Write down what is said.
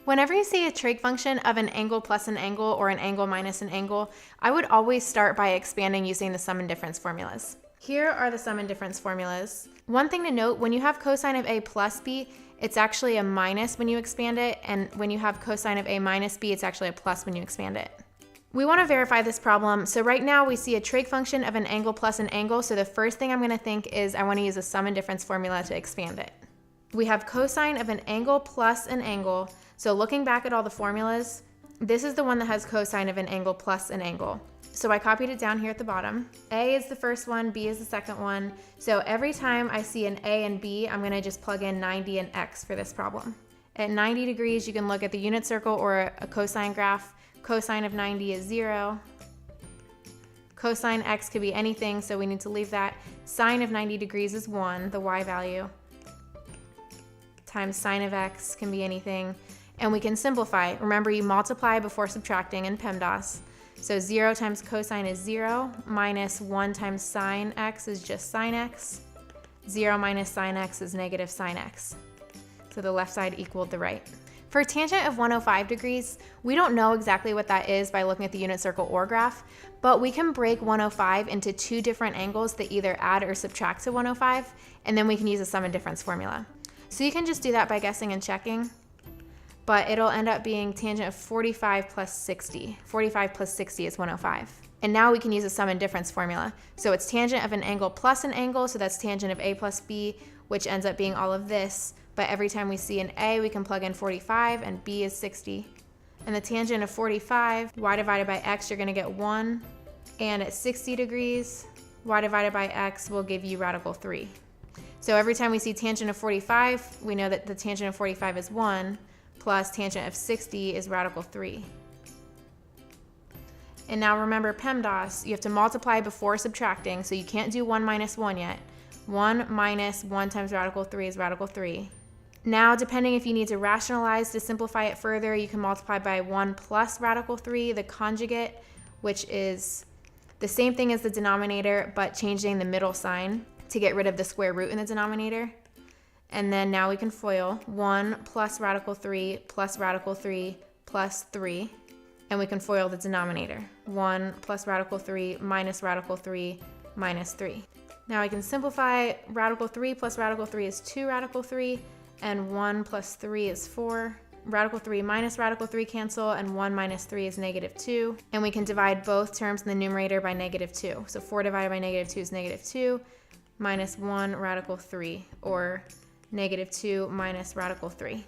Whenever you see a trig function of an angle plus an angle or an angle minus an angle, I would always start by expanding using the sum and difference formulas. Here are the sum and difference formulas. One thing to note, when you have cosine of a plus b, it's actually a minus when you expand it, and when you have cosine of a minus b, it's actually a plus when you expand it. We want to verify this problem, so right now we see a trig function of an angle plus an angle, so the first thing I'm going to think is I want to use a sum and difference formula to expand it. We have cosine of an angle plus an angle. So looking back at all the formulas, this is the one that has cosine of an angle plus an angle. So I copied it down here at the bottom. A is the first one, B is the second one. So every time I see an A and B, I'm gonna just plug in 90 and X for this problem. At 90 degrees, you can look at the unit circle or a cosine graph. Cosine of 90 is 0. Cosine X could be anything, so we need to leave that. Sine of 90 degrees is 1, the Y value, times sine of X can be anything. And we can simplify. Remember, you multiply before subtracting in PEMDAS. So 0 times cosine is 0, minus 1 times sine x is just sine x. 0 minus sine x is negative sine x. So the left side equaled the right. For a tangent of 105 degrees, we don't know exactly what that is by looking at the unit circle or graph, but we can break 105 into two different angles that either add or subtract to 105, and then we can use a sum and difference formula. So you can just do that by guessing and checking. But it'll end up being tangent of 45 plus 60. 45 plus 60 is 105. And now we can use a sum and difference formula. So it's tangent of an angle plus an angle, so that's tangent of A plus B, which ends up being all of this. But every time we see an A, we can plug in 45, and B is 60. And the tangent of 45, y divided by x, you're gonna get 1. And at 60 degrees, y divided by x will give you radical 3. So every time we see tangent of 45, we know that the tangent of 45 is 1. Plus tangent of 60 is radical 3. And now remember PEMDAS, you have to multiply before subtracting, so you can't do 1 minus 1 yet. 1 minus 1 times radical 3 is radical 3. Now, depending if you need to rationalize to simplify it further, you can multiply by 1 plus radical 3, the conjugate, which is the same thing as the denominator, but changing the middle sign to get rid of the square root in the denominator. And then now we can FOIL 1 plus radical 3 plus radical 3 plus 3. And we can FOIL the denominator. 1 plus radical 3 minus radical 3 minus 3. Now I can simplify. Radical 3 plus radical 3 is 2 radical 3. And 1 plus 3 is 4. Radical 3 minus radical 3 cancel. And 1 minus 3 is negative 2. And we can divide both terms in the numerator by negative 2. So 4 divided by negative 2 is negative 2 minus 1 radical 3, or negative 2 minus radical 3.